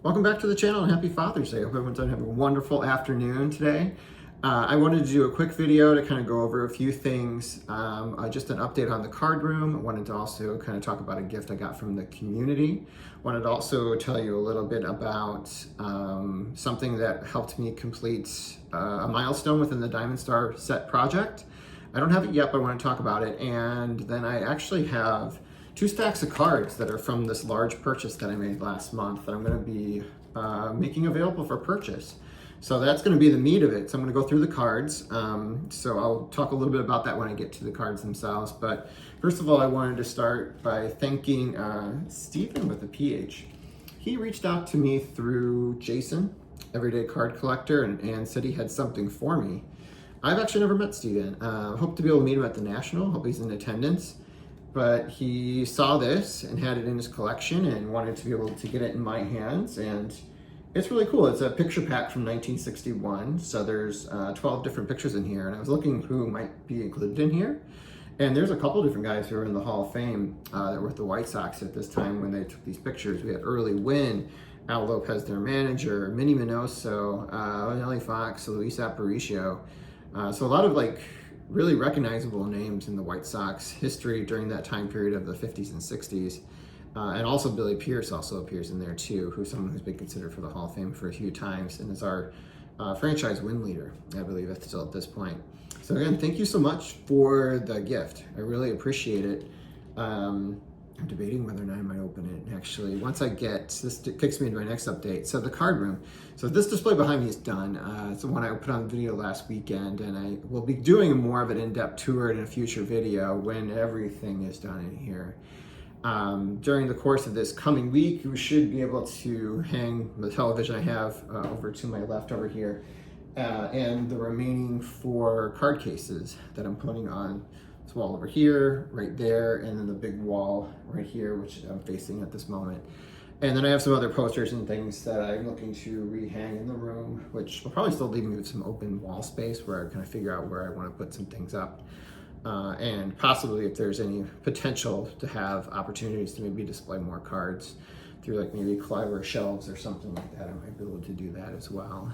Welcome back to the channel and happy Father's Day. I hope everyone's having a wonderful afternoon today. I wanted to do a quick video to kind of go over a few things, just an update on the card room. I wanted to also kind of talk about a gift I got from the community. Wanted to also tell you a little bit about something that helped me complete a milestone within the Diamond Star set project. I don't have it yet, but I want to talk about it. And then I actually have 2 stacks of cards that are from this large purchase that I made last month that I'm going to be making available for purchase. So that's going to be the meat of it. So I'm going to go through the cards. So I'll talk a little bit about that when I get to the cards themselves. But first of all, I wanted to start by thanking Stephen with a PH. He reached out to me through Jason, Everyday Card Collector, and said he had something for me. I've actually never met Stephen. Hope to be able to meet him at the National. Hope he's in attendance. But he saw this and had it in his collection and wanted to be able to get it in my hands. And it's really cool. It's a picture pack from 1961. So there's 12 different pictures in here. And I was looking who might be included in here. And there's a couple different guys who are in the Hall of Fame that were with the White Sox at this time when they took these pictures. We had Early Wynn, Al Lopez, their manager, Minnie Minoso, Nellie Fox, Luis Aparicio. So a lot of really recognizable names in the White Sox history during that time period of the 50s and 60s. And also Billy Pierce also appears in there too, who's someone who's been considered for the Hall of Fame for a few times and is our franchise win leader, I believe, still at this point. So again, thank you so much for the gift. I really appreciate it. I'm debating whether or not I might open it. Actually, once I get, this kicks me into my next update. So the card room. So this display behind me is done. It's the one I put on the video last weekend, and I will be doing more of an in-depth tour in a future video when everything is done in here. During the course of this coming week, we should be able to hang the television I have over to my left over here, and the remaining 4 card cases that I'm putting on this wall over here, right there, and then the big wall right here, which I'm facing at this moment. And then I have some other posters and things that I'm looking to rehang in the room, which will probably still leave me with some open wall space where I kind of figure out where I want to put some things up. And possibly if there's any potential to have opportunities to maybe display more cards through maybe clever shelves or something like that, I might be able to do that as well.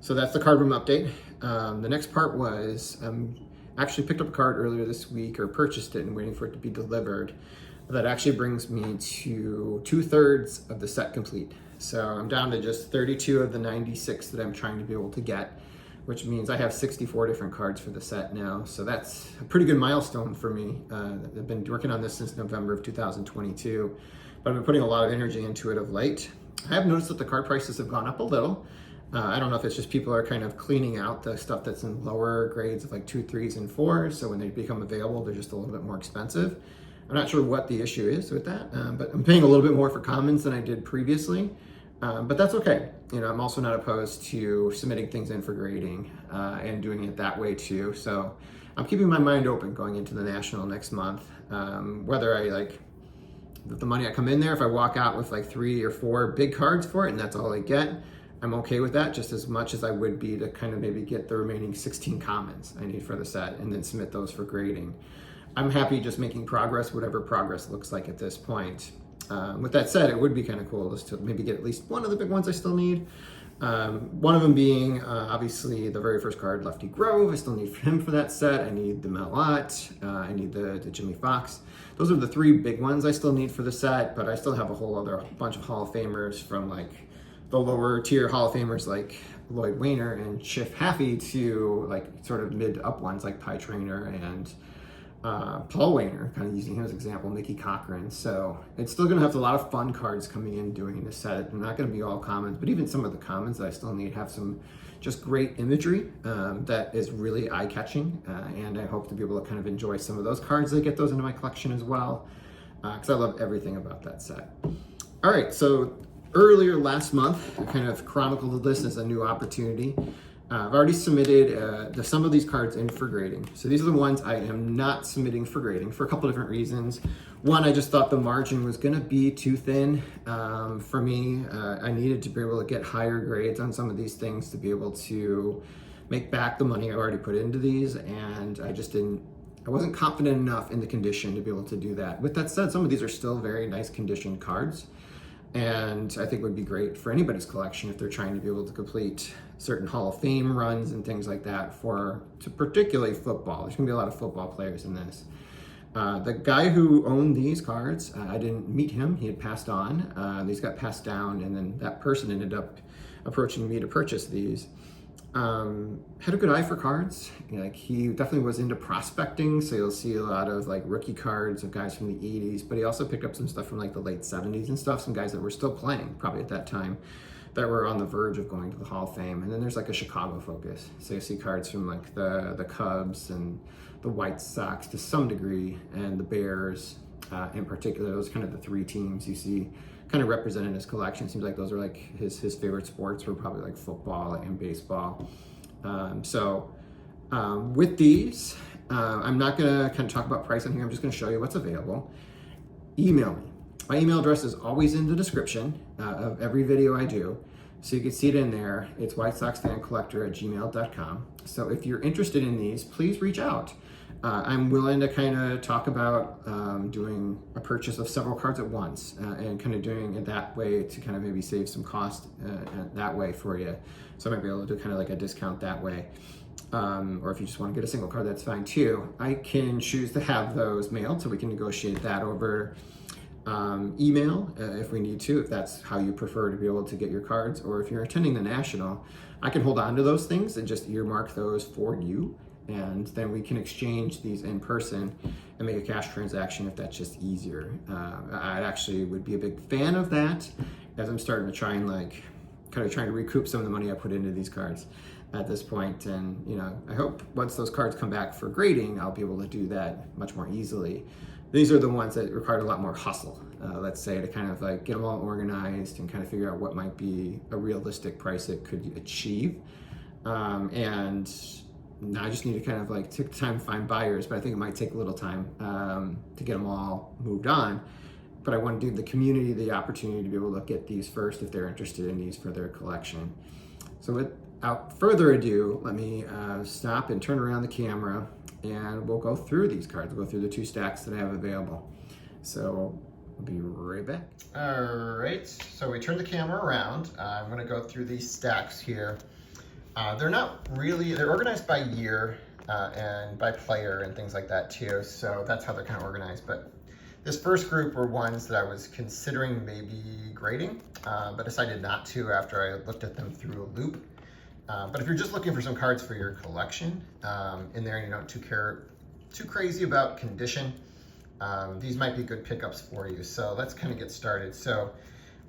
So that's the card room update. The next part was, actually picked up a card earlier this week, or purchased it and waiting for it to be delivered. That actually brings me to 2/3 of the set complete. So I'm down to just 32 of the 96 that I'm trying to be able to get, which means I have 64 different cards for the set now. So that's a pretty good milestone for me. I've been working on this since November of 2022, but I've been putting a lot of energy into it of late. I have noticed that the card prices have gone up a little. I don't know if it's just people are kind of cleaning out the stuff that's in lower grades of 2, 3s, and 4s. So when they become available, they're just a little bit more expensive. I'm not sure what the issue is with that, but I'm paying a little bit more for commons than I did previously. But that's okay. I'm also not opposed to submitting things in for grading and doing it that way too. So I'm keeping my mind open going into the National next month. Whether I the money I come in there, if I walk out with 3 or 4 big cards for it and that's all I get, I'm okay with that just as much as I would be to kind of maybe get the remaining 16 commons I need for the set and then submit those for grading. I'm happy just making progress, whatever progress looks like at this point. With that said, it would be kind of cool just to maybe get at least one of the big ones I still need. One of them being obviously the very first card, Lefty Grove. I still need him for that set. I need the Melott. I need the Jimmy Fox. Those are the 3 big ones I still need for the set, but I still have a whole other bunch of Hall of Famers from the lower tier Hall of Famers like Lloyd Wainer and Chiff Haffey to sort of mid up ones like Pie Traynor and Paul Wainer, kind of using him as an example, Mickey Cochran. So it's still going to have a lot of fun cards coming in doing this set. They're not going to be all commons, but even some of the commons that I still need have some just great imagery that is really eye-catching. And I hope to be able to kind of enjoy some of those cards that get those into my collection as well, because I love everything about that set. All right, so earlier last month, I kind of chronicled this as a new opportunity. I've already submitted some of these cards in for grading. So these are the ones I am not submitting for grading for a couple different reasons. One, I just thought the margin was gonna be too thin for me. I needed to be able to get higher grades on some of these things to be able to make back the money I already put into these, and I wasn't confident enough in the condition to be able to do that. With that said, some of these are still very nice condition cards. And I think would be great for anybody's collection if they're trying to be able to complete certain Hall of Fame runs and things like that to particularly football. There's gonna be a lot of football players in this. The guy who owned these cards, I didn't meet him, he had passed on. These got passed down, and then that person ended up approaching me to purchase these. Had a good eye for cards. Like, he definitely was into prospecting, so you'll see a lot of like rookie cards of guys from the 80s, but he also picked up some stuff from like the late 70s and stuff, some guys that were still playing probably at that time that were on the verge of going to the Hall of Fame. And then there's like a Chicago focus. So you see cards from like the Cubs and the White Sox to some degree, and the Bears in particular. Those are kind of the three teams you see kind of represented in his collection. Seems like those are like his favorite sports were probably like football and baseball. With these, I'm not gonna kind of talk about pricing here. I'm just gonna show you what's available. Email me. My email address is always in the description of every video I do, so you can see it in there. It's whitesoxfancardcollector@gmail.com. So if you're interested in these, please reach out. I'm willing to kind of talk about doing a purchase of several cards at once and kind of doing it that way to kind of maybe save some cost that way for you. So I might be able to do kind of like a discount that way. Or if you just want to get a single card, that's fine too. I can choose to have those mailed, so we can negotiate that over email if we need to, if that's how you prefer to be able to get your cards. Or if you're attending the National, I can hold on to those things and just earmark those for you, and then we can exchange these in person and make a cash transaction if that's just easier. I actually would be a big fan of that, as I'm starting to try and like kind of trying to recoup some of the money I put into these cards at this point. And you know, I hope once those cards come back for grading, I'll be able to do that much more easily. These are the ones that required a lot more hustle, let's say, to kind of like get them all organized and kind of figure out what might be a realistic price it could achieve. And now I just need to kind of like take the time to find buyers, but I think it might take a little time to get them all moved on. But I want to give the community the opportunity to be able to get these first if they're interested in these for their collection. So without further ado, let me stop and turn around the camera, and we'll go through these cards. We'll go through the two stacks that I have available. So we'll be right back. All right, so we turn the camera around. I'm gonna go through these stacks here. They're not really, they're organized by year and by player and things like that too. So that's how they're kind of organized. But this first group were ones that I was considering maybe grading, but decided not to after I looked at them through a loop. But if you're just looking for some cards for your collection in there and you don't care too crazy about condition, these might be good pickups for you. So let's kind of get started. So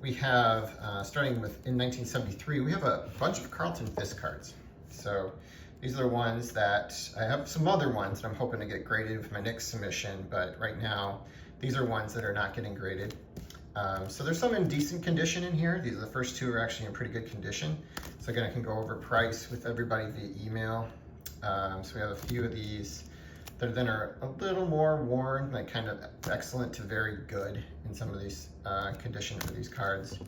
we have, starting with in 1973, we have a bunch of Carlton Fisk cards. So these are the ones that, I have some other ones that I'm hoping to get graded with my next submission, but right now, these are ones that are not getting graded. So there's some in decent condition in here. These are the first two are actually in pretty good condition. So again, I can go over price with everybody via email. So we have a few of these that then are a little more worn, like kind of excellent to very good in some of these condition for these cards.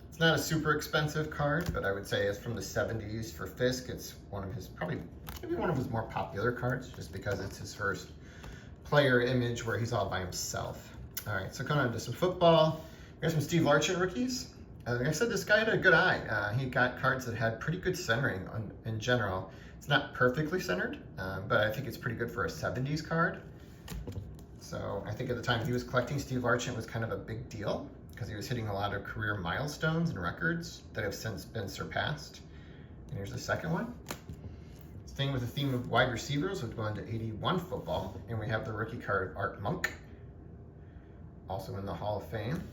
It's not a super expensive card, but I would say it's from the 70s for Fisk. It's one of his, probably maybe one of his more popular cards, just because it's his first player image where he's all by himself. All right, so coming on to some football. We got some Steve Largent rookies. Like I said, this guy had a good eye. He got cards that had pretty good centering in general. It's not perfectly centered, but I think it's pretty good for a 70s card. So I think at the time he was collecting, Steve Largent was kind of a big deal because he was hitting a lot of career milestones and records that have since been surpassed. And here's the second one. Staying with the theme of wide receivers, we'll go into 81 football, and we have the rookie card Art Monk, also in the Hall of Fame.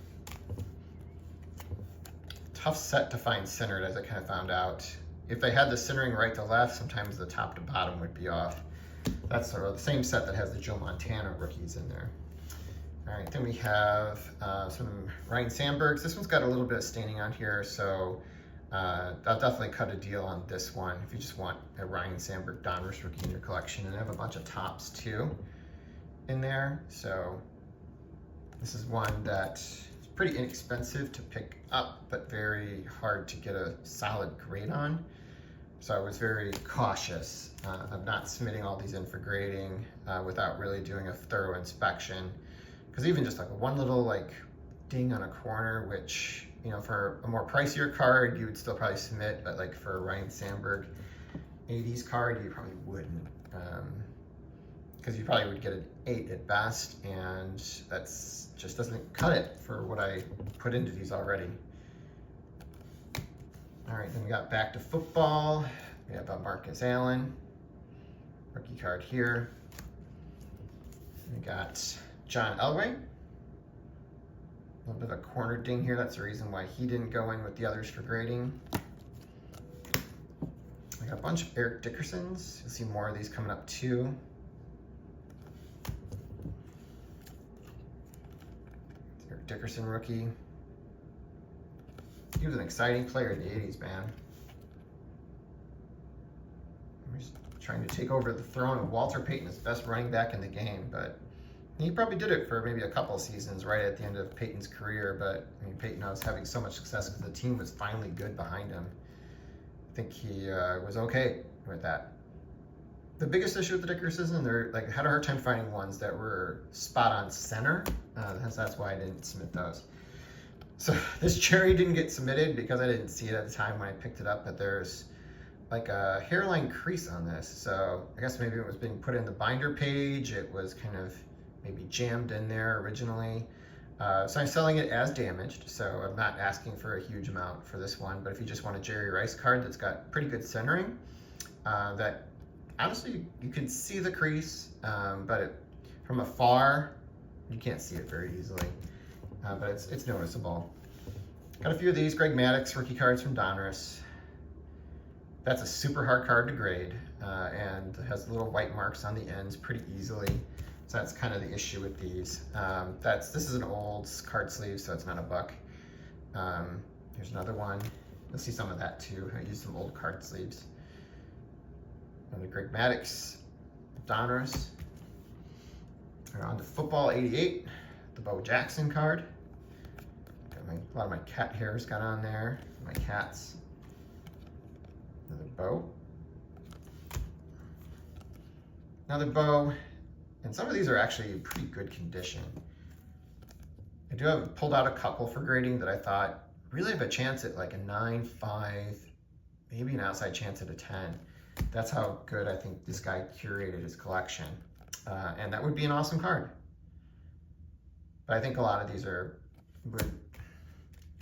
Tough set to find centered, as I kind of found out. If they had the centering right to left, sometimes the top to bottom would be off. That's the same set that has the Joe Montana rookies in there. All right, then we have some Ryan Sandbergs. This one's got a little bit of staining on here, so I'll definitely cut a deal on this one if you just want a Ryan Sandberg Donruss rookie in your collection. And I have a bunch of tops too in there. So this is one that is pretty inexpensive to pick up, but very hard to get a solid grade on. So I was very cautious of not submitting all these in for grading without really doing a thorough inspection. Because even just like one little like ding on a corner, which, you know, for a more pricier card, you would still probably submit, but like for a Ryan Sandberg 80s card, you probably wouldn't. Because you probably would get an 8 at best, and that's just doesn't cut it for what I put into these already. All right, then we got back to football. We have Marcus Allen, rookie card here. We got John Elway. A little bit of a corner ding here. That's the reason why he didn't go in with the others for grading. We got a bunch of Eric Dickersons. You'll see more of these coming up too. Eric Dickerson rookie. He was an exciting player in the 80s, man. He's trying to take over the throne of Walter Payton, his best running back in the game, but he probably did it for maybe a couple of seasons right at the end of Peyton's career. But I mean, Peyton was having so much success because the team was finally good behind him. I think he was okay with that. The biggest issue with the Dickersons, and they're like had a hard time finding ones that were spot on center. That's why I didn't submit those. So this cherry didn't get submitted because I didn't see it at the time when I picked it up, but there's like a hairline crease on this. So I guess maybe it was being put in the binder page. It was kind of maybe jammed in there originally. So I'm selling it as damaged, so I'm not asking for a huge amount for this one, but if you just want a Jerry Rice card that's got pretty good centering, that honestly, you can see the crease, but from afar, you can't see it very easily, but it's noticeable. Got a few of these Greg Maddux rookie cards from Donruss. That's a super hard card to grade, and has little white marks on the ends pretty easily. So that's kind of the issue with these. This is an old card sleeve, so it's not a buck. Here's another one. You'll see some of that too. I used some old card sleeves. Another Greg Maddux, Donruss. We're on to football 88, the Bo Jackson card. Got a lot of my cat hairs got on there, my cats. Another Bo. Another Bo. And some of these are actually in pretty good condition. I do have pulled out a couple for grading that I thought really have a chance at like a 9, 5, maybe an outside chance at a 10. That's how good I think this guy curated his collection. And that would be an awesome card. But I think a lot of these there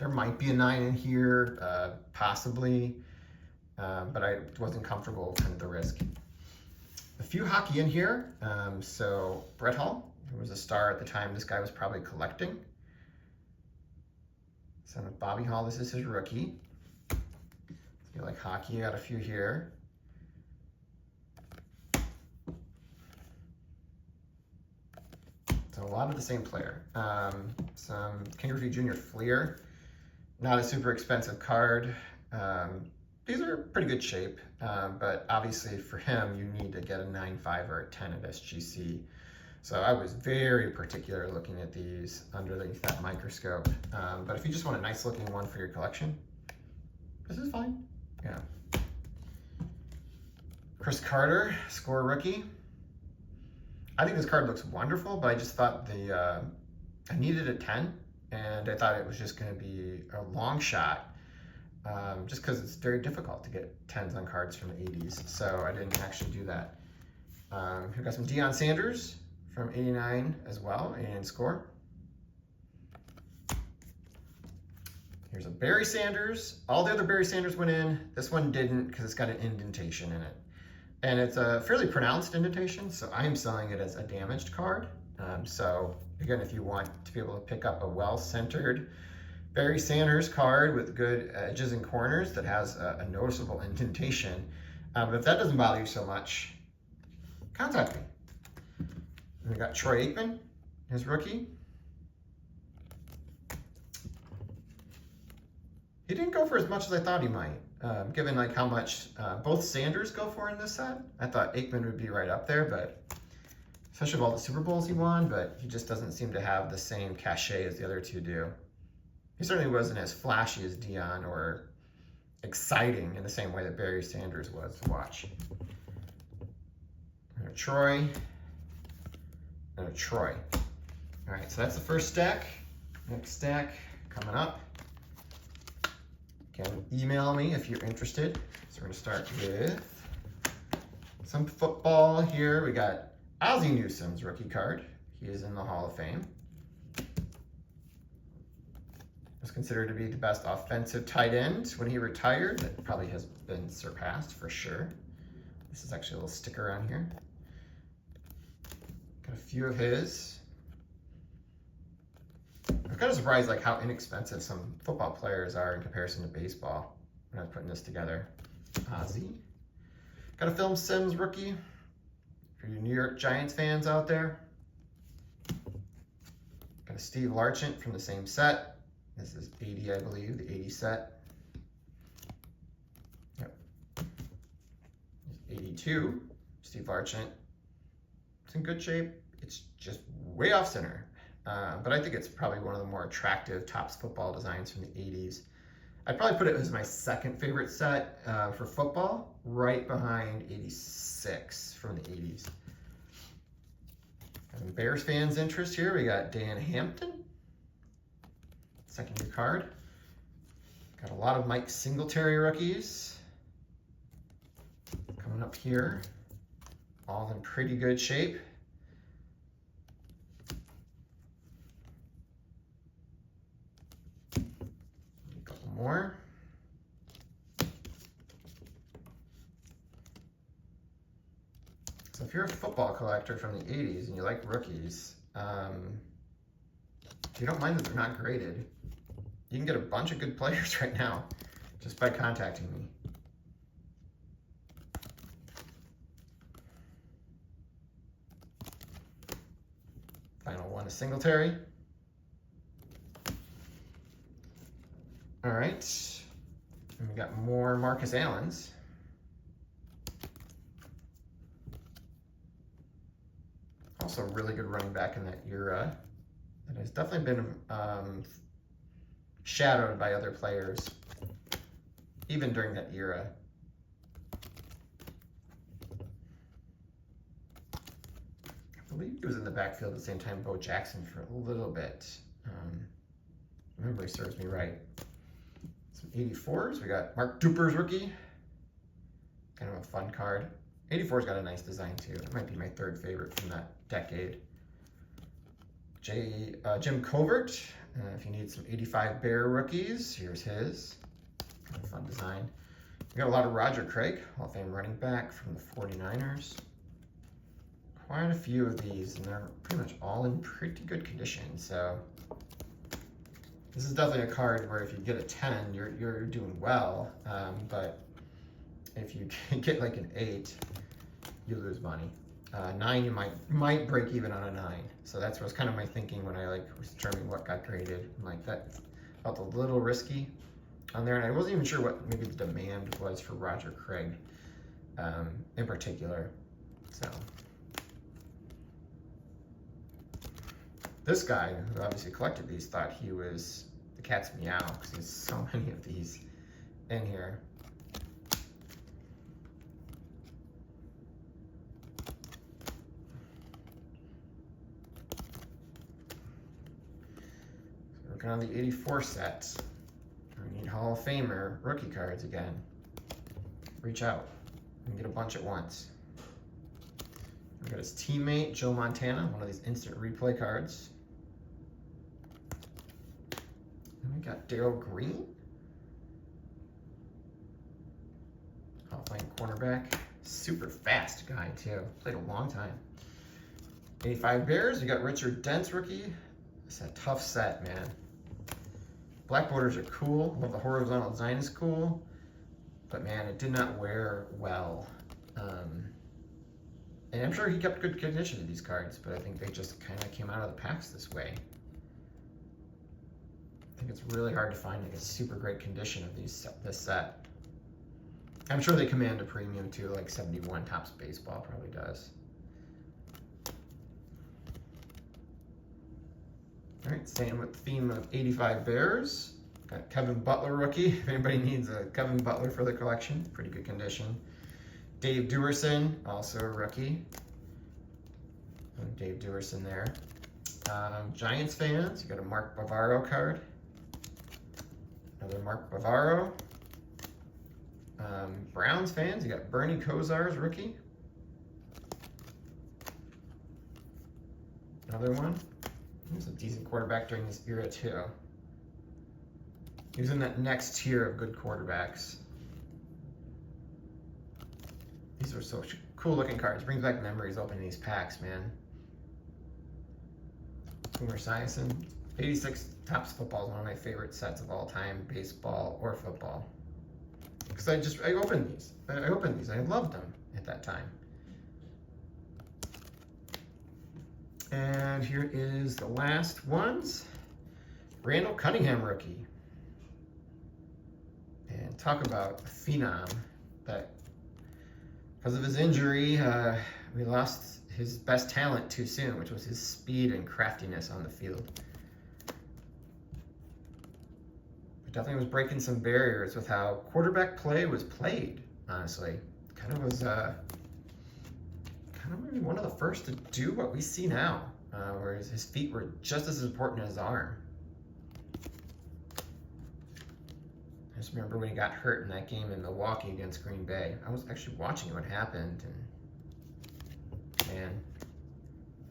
might be a 9 in here, possibly, but I wasn't comfortable with kind of the risk. A few hockey in here. So Brett Hull, who was a star at the time this guy was probably collecting. Son of Bobby Hull, this is his rookie. If you like hockey, I got a few here. So a lot of the same player. Some King Griffey Jr. Fleer, not a super expensive card. These are pretty good shape, but obviously for him, you need to get a 9.5 or a 10 at SGC. So I was very particular looking at these underneath that microscope. But if you just want a nice looking one for your collection, this is fine. Yeah. Chris Carter, score rookie. I think this card looks wonderful, but I just thought I needed a 10, and I thought it was just going to be a long shot. Just because it's very difficult to get 10s on cards from the 80s, so I didn't actually do that. We've got some Deion Sanders from 89 as well, and score. Here's a Barry Sanders. All the other Barry Sanders went in. This one didn't because it's got an indentation in it. And it's a fairly pronounced indentation, so I am selling it as a damaged card. So again, if you want to be able to pick up a well-centered Barry Sanders card with good edges and corners that has a noticeable indentation. But if that doesn't bother you so much, contact me. And we got Troy Aikman, his rookie. He didn't go for as much as I thought he might, given like how much both Sanders go for in this set. I thought Aikman would be right up there, but especially with all the Super Bowls he won, but he just doesn't seem to have the same cachet as the other two do. He certainly wasn't as flashy as Deion or exciting in the same way that Barry Sanders was to watch. And a Troy, and a Troy. All right, so that's the first stack. Next stack coming up. Again, email me if you're interested. So we're gonna start with some football here. We got Ozzie Newsome's rookie card. He is in the Hall of Fame. Was considered to be the best offensive tight end when he retired. That probably has been surpassed for sure. This is actually a little sticker on here. Got a few of his. I'm kind of surprised like how inexpensive some football players are in comparison to baseball when I was putting this together. Ozzie. Got a Film Sims rookie for you New York Giants fans out there. Got a Steve Largent from the same set. This is 80, I believe, the 80 set. Yep. 82, Steve Largent. It's in good shape. It's just way off center. But I think it's probably one of the more attractive Topps football designs from the 80s. I'd probably put it as my second favorite set for football, right behind 86 from the 80s. Got some Bears fans interest here. We got Dan Hampton. Second year card. Got a lot of Mike Singletary rookies coming up here. All in pretty good shape. A couple more. So if you're a football collector from the 80s and you like rookies, if you don't mind that they're not graded, you can get a bunch of good players right now just by contacting me. Final one is Singletary. All right, and we got more Marcus Allens. Also a really good running back in that era. That has definitely been shadowed by other players, even during that era. I believe he was in the backfield at the same time Bo Jackson for a little bit. Memory serves me right. Some 84s. We got Mark Duper's rookie. Kind of a fun card. 84's got a nice design too. It might be my third favorite from that decade. Jim Covert, if you need some 85 Bear rookies, here's his. Kind of fun design. We got a lot of Roger Craig, Hall of Fame running back from the 49ers. Quite a few of these, and they're pretty much all in pretty good condition. So this is definitely a card where if you get a 10, you're doing well. But if you get like an 8, you lose money. 9, you might break even on a 9. So that's what's kind of my thinking when I was determining what got graded. I'm like, that felt a little risky on there, and I wasn't even sure what maybe the demand was for Roger Craig in particular. So this guy who obviously collected these thought he was the cat's meow because there's so many of these in here. Working on the 84 set. We need Hall of Famer rookie cards again. Reach out and get a bunch at once. We got his teammate, Joe Montana, one of these instant replay cards. And we got Darrell Green. Hall of Fame cornerback. Super fast guy too. Played a long time. 85 Bears, we got Richard Dent's rookie. It's a tough set, man. Black borders are cool. Love the horizontal design is cool. But man, it did not wear well. And I'm sure he kept good condition of these cards, but I think they just kind of came out of the packs this way. I think it's really hard to find like a super great condition of this set. I'm sure they command a premium too, like 71 Topps Baseball probably does. All right, staying with the theme of 85 Bears. Got Kevin Butler rookie. If anybody needs a Kevin Butler for the collection, pretty good condition. Dave Duerson, also a rookie. Dave Duerson there. Giants fans, you got a Mark Bavaro card. Another Mark Bavaro. Browns fans, you got Bernie Kosar's rookie. Another one. He was a decent quarterback during this era too. He was in that next tier of good quarterbacks. These are so cool looking cards. Brings back memories opening these packs, man. Boomer Esiason. 86 Topps football is one of my favorite sets of all time, baseball or football. Because I opened these. I loved them at that time. And here is the last ones. Randall Cunningham rookie. And talk about a phenom that, because of his injury, we lost his best talent too soon, which was his speed and craftiness on the field. He definitely was breaking some barriers with how quarterback play was played, honestly. Kind of was maybe one of the first to do what we see now, where his feet were just as important as his arm. I just remember when he got hurt in that game in Milwaukee against Green Bay. I was actually watching what happened, and man,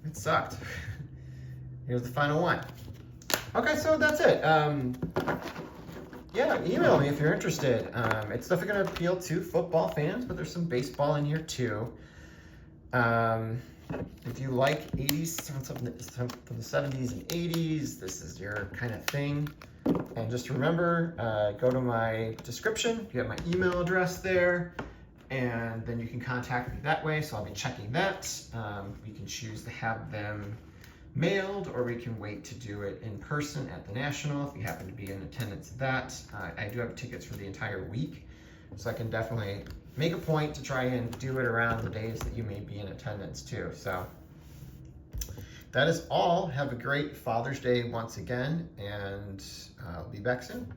it sucked. Here's the final one. Okay, so that's it. Yeah, email me if you're interested. It's definitely going to appeal to football fans, but there's some baseball in here too. If you like 80s, from the 70s and 80s, this is your kind of thing. And just remember, go to my description. You have my email address there, and then you can contact me that way. So I'll be checking that. We can choose to have them mailed, or we can wait to do it in person at the National if you happen to be in attendance at that. I do have tickets for the entire week, so I can definitely make a point to try and do it around the days that you may be in attendance too. So that is all. Have a great Father's Day once again, and I'll be back soon.